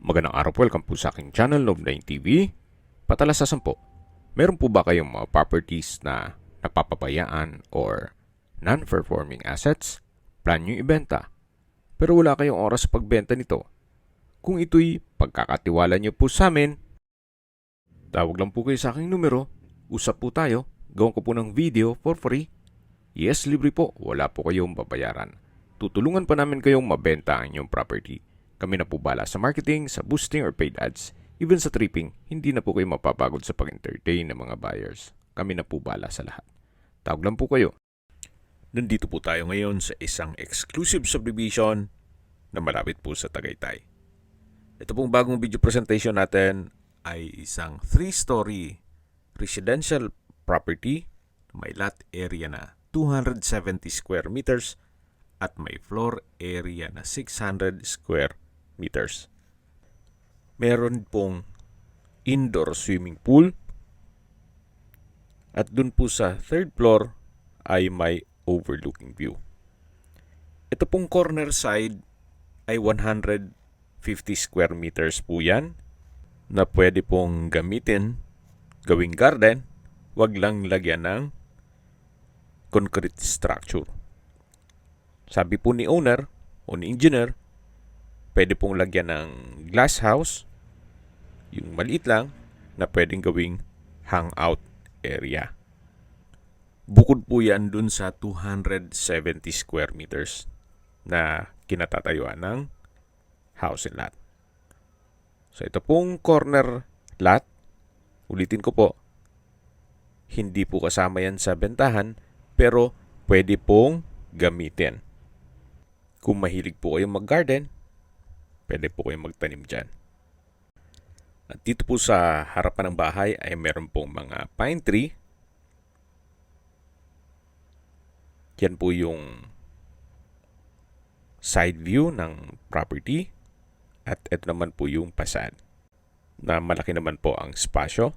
Magandang araw po, welcome po sa aking channel, Love9 TV. Patalasasan po, meron po ba kayong mga properties na napapabayaan or non-performing assets? Plan nyo ibenta, pero wala kayong oras sa pagbenta nito. Kung ito'y pagkakatiwala nyo po sa amin, tawag lang po kayo sa aking numero, usap po tayo, gawin ko po ng video for free. Yes, libre po, wala po kayong babayaran. Tutulungan pa namin kayong mabenta ang inyong property. Kami na po bala sa marketing, sa boosting or paid ads. Even sa tripping, hindi na po kayo mapapagod sa pag-entertain ng mga buyers. Kami na po bala sa lahat. Tawag lang po kayo. Nandito po tayo ngayon sa isang exclusive subdivision na malapit po sa Tagaytay. Ito pong bagong video presentation natin ay isang 3-story residential property. May lot area na 270 square meters at may floor area na 600 square meters. Meron pong indoor swimming pool at dun po sa third floor ay may overlooking view. Ito pong corner side ay 150 square meters po yan na pwede pong gamitin gawing garden, wag lang lagyan ng concrete structure. Sabi po ni owner o ni engineer, pwede pong lagyan ng glass house, yung maliit lang, na pwedeng gawing hangout area. Bukod po yan dun sa 270 square meters na kinatatayuan ng house and lot. So ito pong corner lot, ulitin ko po, hindi po kasama yan sa bentahan, pero pwede pong gamitin. Kung mahilig po kayong mag-garden, pwede po kayong magtanim dyan. At dito po sa harapan ng bahay ay meron pong mga pine tree. Yan po yung side view ng property. At ito naman po yung facade. Na malaki naman po ang spasyo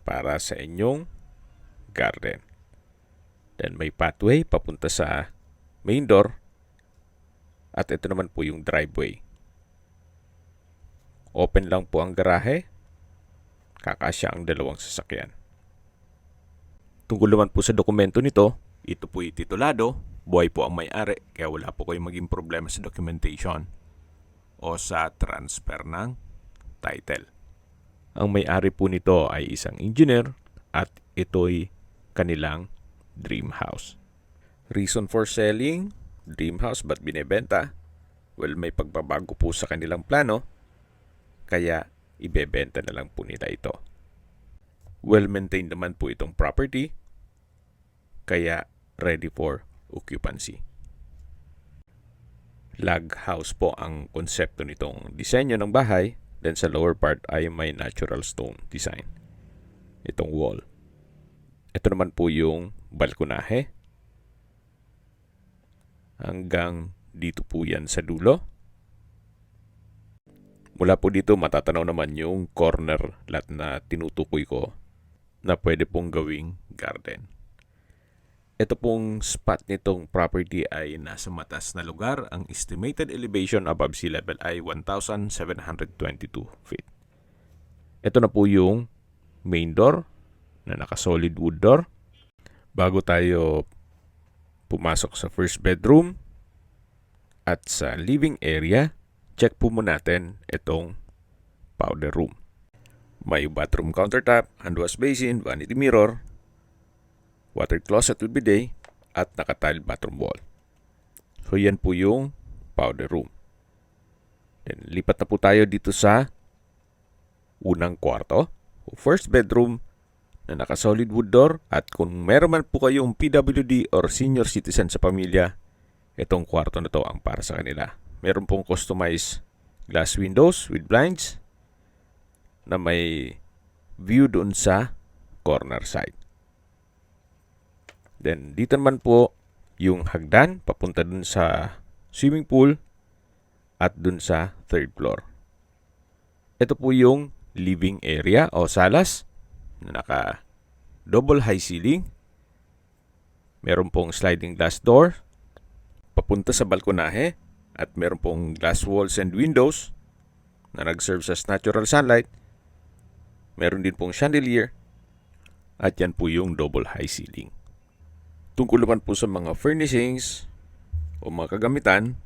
para sa inyong garden. Then may pathway papunta sa main door. At ito naman po yung driveway. Open lang po ang garahe. Kakasya ang dalawang sasakyan. Tungkol naman po sa dokumento nito, ito po'y titulado. Buhay po ang may-ari, kaya wala po kayong maging problema sa documentation o sa transfer ng title. Ang may-ari po nito ay isang engineer at ito'y kanilang dream house. Reason for selling, dream house ba't binebenta? Well, may pagbabago po sa kanilang plano, kaya ibebenta na lang po nila ito. Well-maintained naman po itong property, kaya ready for occupancy. Log house po ang konsepto nitong disenyo ng bahay, then sa lower part ay may natural stone design. Itong wall. Ito naman po yung balkonahe. Hanggang dito po yan sa dulo. Mula po dito matatanaw naman yung corner lot na tinutukoy ko na pwede pong gawing garden. Ito pong spot nitong property ay nasa matas na lugar. Ang estimated elevation above sea level ay 1,722 feet. Ito na po yung main door na naka-solid wood door. Bago tayo pumasok sa first bedroom at sa living area, check po muna natin itong powder room. May bathroom countertop, hand wash basin, vanity mirror, water closet with bidet, at naka-tile bathroom wall. So yan po yung powder room. Then lipat na po tayo dito sa unang kwarto, first bedroom na naka-solid wood door, at kung meron man po kayong PWD or senior citizen sa pamilya, itong kwarto na to ang para sa kanila. Meron pong customized glass windows with blinds na may view doon sa corner side. Then dito naman po yung hagdan papunta doon sa swimming pool at doon sa third floor. Ito po yung living area o salas na naka double high ceiling. Meron pong sliding glass door papunta sa balkonahe at meron pong glass walls and windows na nag-serve as natural sunlight. Meron din pong chandelier. At yan po yung double high ceiling. Tungkol naman po sa mga furnishings o mga kagamitan,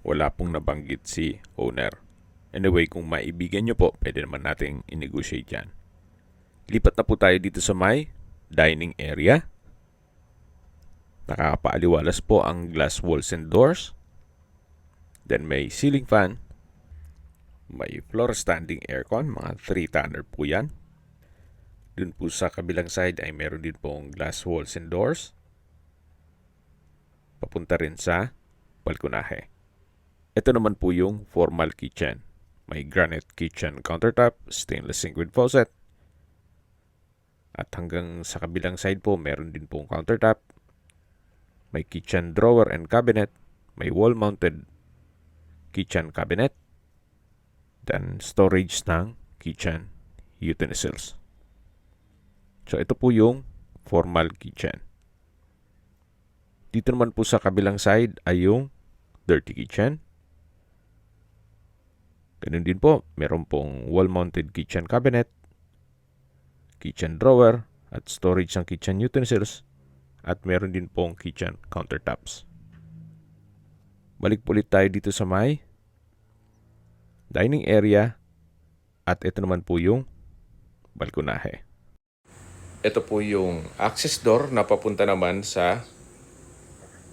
wala pong nabanggit si owner. Anyway, kung maibigan nyo po, pwede naman nating i-negotiate yan. Lipat na po tayo dito sa may dining area. Nakakapaaliwalas po ang glass walls and doors. Then may ceiling fan. May floor standing aircon, mga 3-tonner po yan. Dun po sa kabilang side ay meron din pong glass walls and doors. Papunta rin sa balkonahe. Ito naman po yung formal kitchen. May granite kitchen countertop, stainless sink with faucet. At hanggang sa kabilang side po, meron din pong countertop. May kitchen drawer and cabinet. May wall-mounted kitchen cabinet. Then storage ng kitchen utensils. So ito po yung formal kitchen. Dito naman po sa kabilang side ay yung dirty kitchen. Ganun din po, meron pong wall-mounted kitchen cabinet, kitchen drawer, at storage ng kitchen utensils, at meron din pong kitchen countertops. Balik po ulit tayo dito sa may dining area, at ito naman po yung balkonahe. Ito po yung access door na papunta naman sa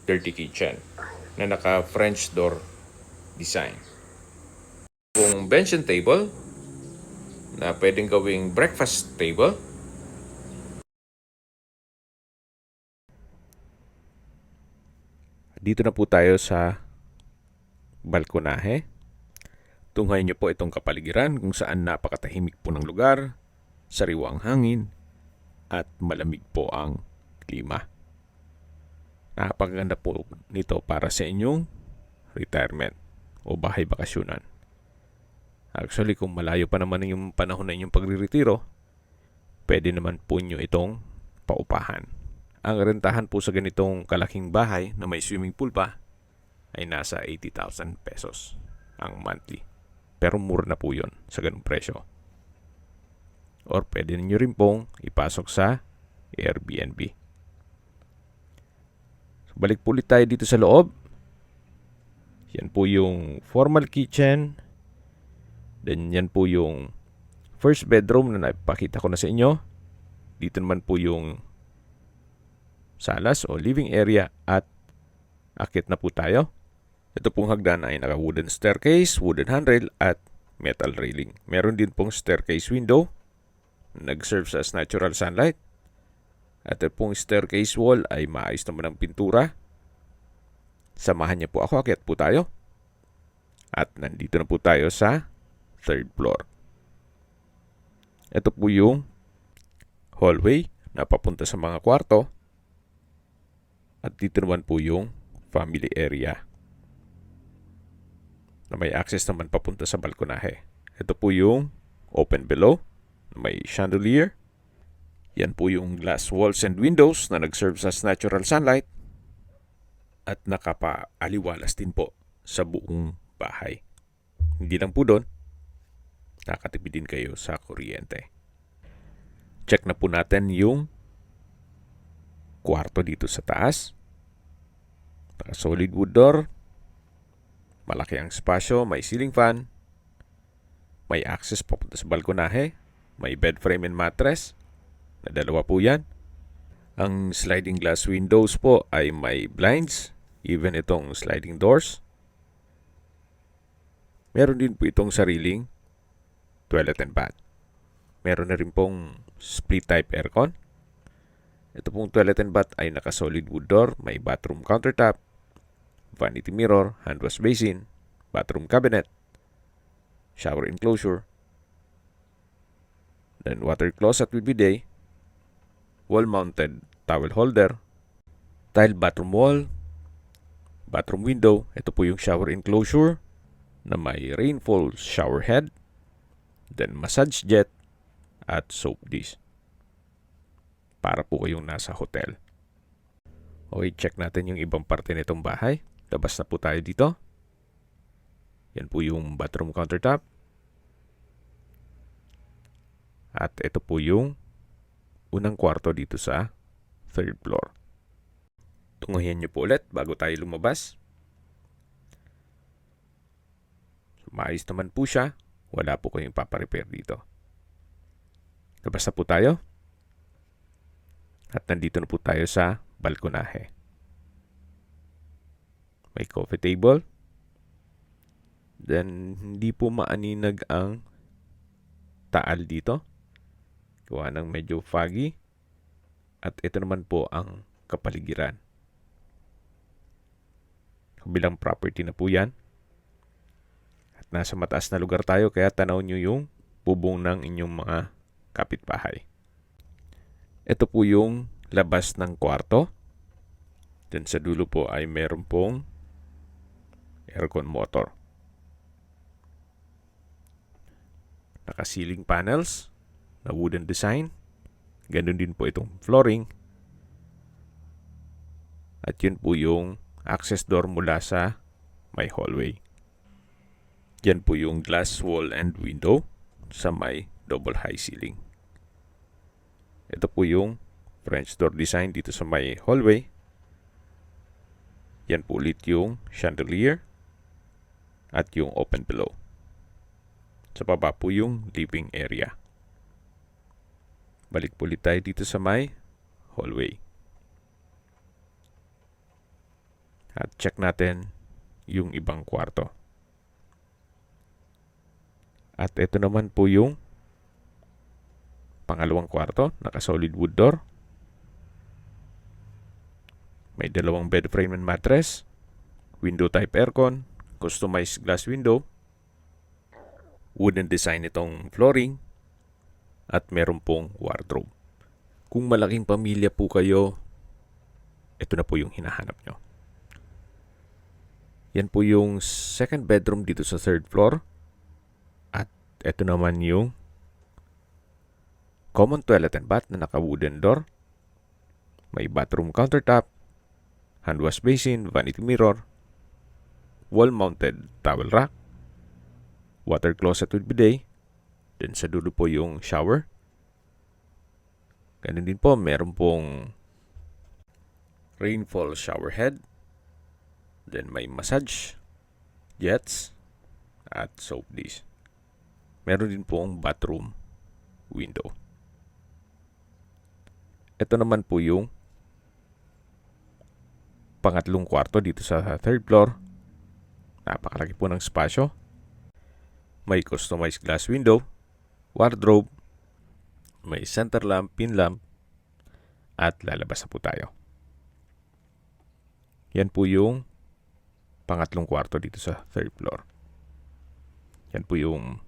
dirty kitchen na naka French door design. Yung bench and table na pwedeng gawing breakfast table. Dito na po tayo sa balkonahe. Tunghayan niyo po itong kapaligiran kung saan napakatahimik po ng lugar, sariwang hangin, at malamig po ang klima. Napakaganda po nito para sa inyong retirement o bahay bakasyonan. Actually, kung malayo pa naman yung panahon na inyong pagre-retiro, pwede naman po nyo itong paupahan. Ang rentahan po sa ganitong kalaking bahay na may swimming pool pa ay nasa 80,000 pesos ang monthly. Pero mura na po yun sa ganung presyo. Or pwede nyo rin pong ipasok sa Airbnb. So, balik po ulit tayo dito sa loob. Yan po yung formal kitchen. Then yan po yung first bedroom na napakita ko na sa inyo. Dito naman po yung salas o living area at akit na po tayo. Ito pong hagdan ay naka wooden staircase, wooden handrail at metal railing. Meron din pong staircase window. Nag-serve as natural sunlight. At ito pong staircase wall ay maayos naman ang pintura. Samahan niyo po ako, akit po tayo. At nandito na po tayo sa third floor. Ito po yung hallway na papunta sa mga kwarto. At dito naman po yung family area na may access naman papunta sa balkonahe. Ito po yung open below. May chandelier. Yan po yung glass walls and windows na nag-serve as natural sunlight. At nakapaaliwalas din po sa buong bahay. Hindi lang po doon, nakatipid din kayo sa kuryente. Check na po natin yung kwarto dito sa taas. Solid wood door. Malaki ang espasyo, may ceiling fan. May access papunta sa balkonahe. May bed frame and mattress. Na dalawa po yan. Ang sliding glass windows po ay may blinds. Even itong sliding doors. Meron din po itong sariling toilet and bath. Meron na rin pong split type aircon. Ito pong toilet and bath ay naka solid wood door, may bathroom countertop, vanity mirror, hand wash basin, bathroom cabinet, shower enclosure, then water closet with bidet, wall mounted towel holder, tile bathroom wall, bathroom window. Ito po yung shower enclosure na may rainfall shower head, then massage jet at soap dish. Para po kayong nasa hotel. Okay, check natin yung ibang parte nitong bahay. Labas na po tayo dito. Yan po yung bathroom countertop. At ito po yung unang kwarto dito sa third floor. Tunguhin niyo po ulit bago tayo lumabas. Maayos naman po siya. Wala po kayong paparepair dito. Labas na po tayo. At nandito na po tayo sa balkonahe. May coffee table. Then, hindi po maaninag ang taal dito. Gawa ng medyo foggy. At ito naman po ang kapaligiran. Kabilang property na po yan. At nasa mataas na lugar tayo kaya tanaw nyo yung bubong ng inyong mga kapitbahay. Ito po yung labas ng kwarto. Then sa dulo po ay meron pong aircon motor. Naka-ceiling panels na wooden design. Ganun din po itong flooring. At yun po yung access door mula sa may hallway. Yan po yung glass wall and window sa may double high ceiling. Ito po yung French door design dito sa may hallway. Yan po ulit yung chandelier at yung open below. Sa baba po yung living area. Balik po ulit tayo dito sa may hallway. At check natin yung ibang kwarto. At ito naman po yung pangalawang kwarto. Naka-solid wood door. May dalawang bed frame and mattress. Window type aircon. Customized glass window. Wooden design itong flooring. At meron pong wardrobe. Kung malaking pamilya po kayo, ito na po yung hinahanap nyo. Yan po yung second bedroom dito sa third floor. At ito naman yung common toilet and bath na naka-wooden door. May bathroom countertop, hand wash basin, vanity mirror, wall-mounted towel rack, water closet with bidet. Then sa dulo po yung shower. Ganun din po, meron pong rainfall shower head. Then may massage, jets, at soap dish. Meron din pong bathroom window. Ito naman po yung pangatlong kwarto dito sa third floor. Napakalaki po ng spasyo. May customized glass window, wardrobe, may center lamp, pin lamp, at lalabas na po tayo. Yan po yung pangatlong kwarto dito sa third floor. Yan po yung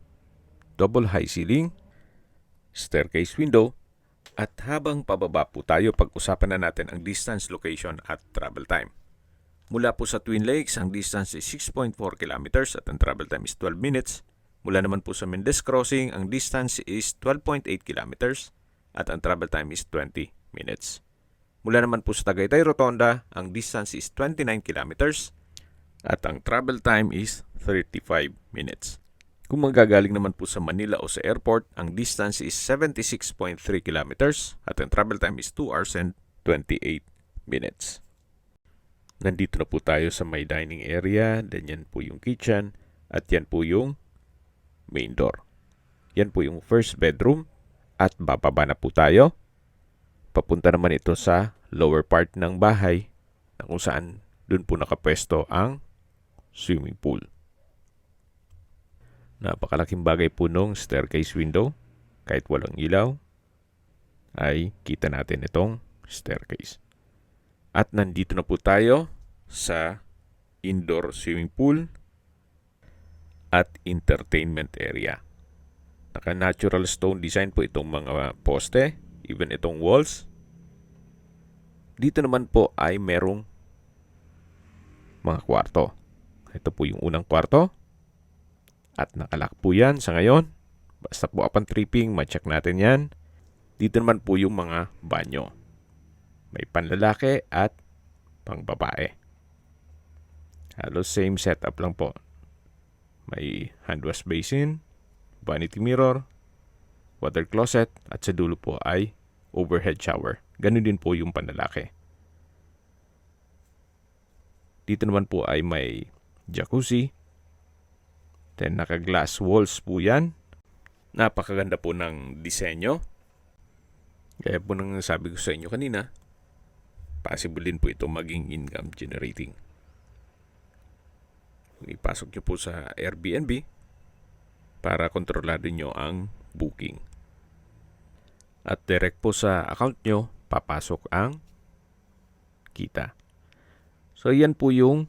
double high ceiling, staircase window, at habang pababa po tayo, pag-usapan na natin ang distance, location, at travel time. Mula po sa Twin Lakes, ang distance is 6.4 kilometers at ang travel time is 12 minutes. Mula naman po sa Mendez Crossing, ang distance is 12.8 kilometers at ang travel time is 20 minutes. Mula naman po sa Tagaytay Rotonda, ang distance is 29 kilometers at ang travel time is 35 minutes. Kung magagaling naman po sa Manila o sa airport, ang distance is 76.3 kilometers at ang travel time is 2 hours and 28 minutes. Nandito na po tayo sa may dining area, then yan po yung kitchen at yan po yung main door. Yan po yung first bedroom at bababa na po tayo. Papunta naman ito sa lower part ng bahay na kung saan dun po nakapwesto ang swimming pool. Napakalaking bagay po nung staircase window. Kahit walang ilaw, ay kita natin itong staircase. At nandito na po tayo sa indoor swimming pool at entertainment area. Naka-natural stone design po itong mga poste, even itong walls. Dito naman po ay merong mga kwarto. Ito po yung unang kwarto. At nakalock po yan sa ngayon. Basta po upon tripping, ma-check natin yan. Dito naman po yung mga banyo. May panlalaki at pangbabae. Halos same setup lang po. May hand wash basin, vanity mirror, water closet, at sa dulo po ay overhead shower. Ganun din po yung panlalaki. Dito naman po ay may jacuzzi. Then naka-glass walls po yan. Napakaganda po ng disenyo. Gaya po nang sabi ko sa inyo kanina, possible din po ito maging income generating. Ipasok nyo po sa Airbnb para kontrolado nyo ang booking. At direct po sa account nyo, papasok ang kita. So yan po yung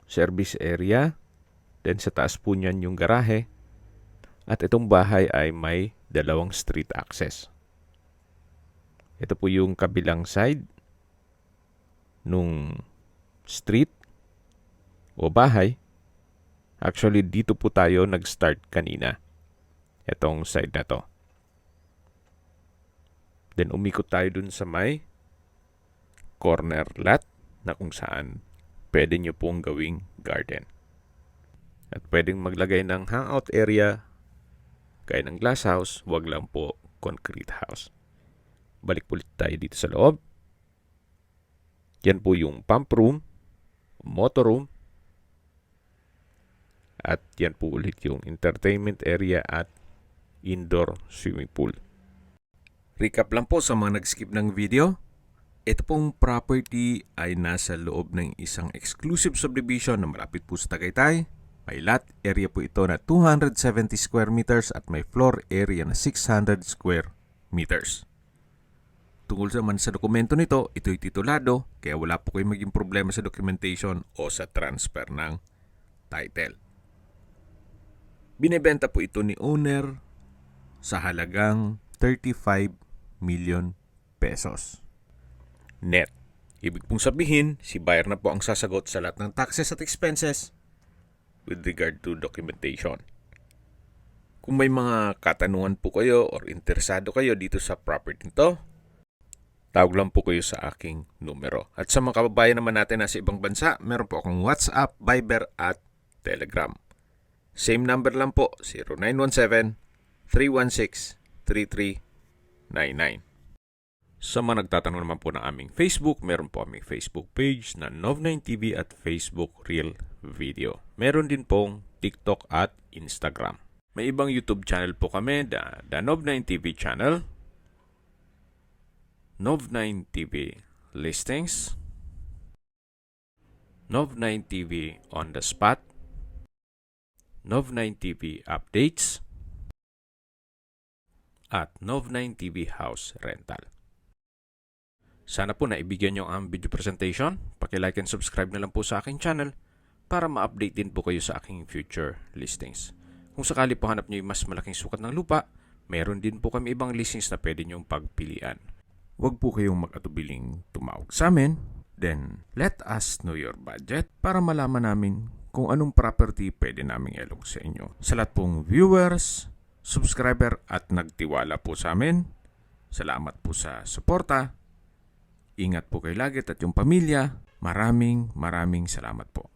service area. Then sa taas po niyan yung garahe. At itong bahay ay may 2 street access. Ito po yung kabilang side nung street o bahay. Actually, dito po tayo nag-start kanina. Itong side na to. Then umikot tayo dun sa may corner lot na kung saan pwede nyo pong gawing garden. At pwedeng maglagay ng hangout area gaya ng glass house, wag lang po concrete house. Balik po ulit tayo dito sa loob. Yan po yung pump room, motor room, at yan po ulit yung entertainment area at indoor swimming pool. Recap lang po sa mga nag-skip ng video. Ito pong property ay nasa loob ng isang exclusive subdivision na malapit po sa Tagaytay. May lot area po ito na 270 square meters at may floor area na 600 square meters. Tungkol naman sa dokumento nito, ito'y titulado kaya wala po kayong maging problema sa documentation o sa transfer ng title. Binebenta po ito ni owner sa halagang 35 million pesos. Net. Ibig pong sabihin, si buyer na po ang sasagot sa lahat ng taxes at expenses with regard to documentation. Kung may mga katanungan po kayo or interesado kayo dito sa property nito, tawag lang po kayo sa aking numero. At sa mga kababayan naman natin na sa ibang bansa, meron po akong WhatsApp, Viber at Telegram. Same number lang po, 0917-316-3399. Sa mga nagtatanong naman po ng aming Facebook, meron po aming Facebook page na Nov9TV at Facebook Real Video. Meron din pong TikTok at Instagram. May ibang YouTube channel po kami, the Nov9TV channel, Nov9TV Listings, Nov9TV On The Spot, Nov9TV Updates, at Nov9TV House Rental. Sana po naibigyan nyo ang video presentation. Paki-like and subscribe na lang po sa aking channel para ma-update din po kayo sa aking future listings. Kung sakali po hanap nyo yung mas malaking sukat ng lupa, meron din po kami ibang listings na pwede nyong pagpilian. Huwag po kayong mag-atubiling tumawag sa amin. Then, let us know your budget para malaman namin kung anong property pwede naming ilong sa inyo. Sa lahat pong viewers, subscriber at nagtiwala po sa amin, salamat po sa suporta. Ingat po kayo lagi at yung pamilya. Maraming salamat po.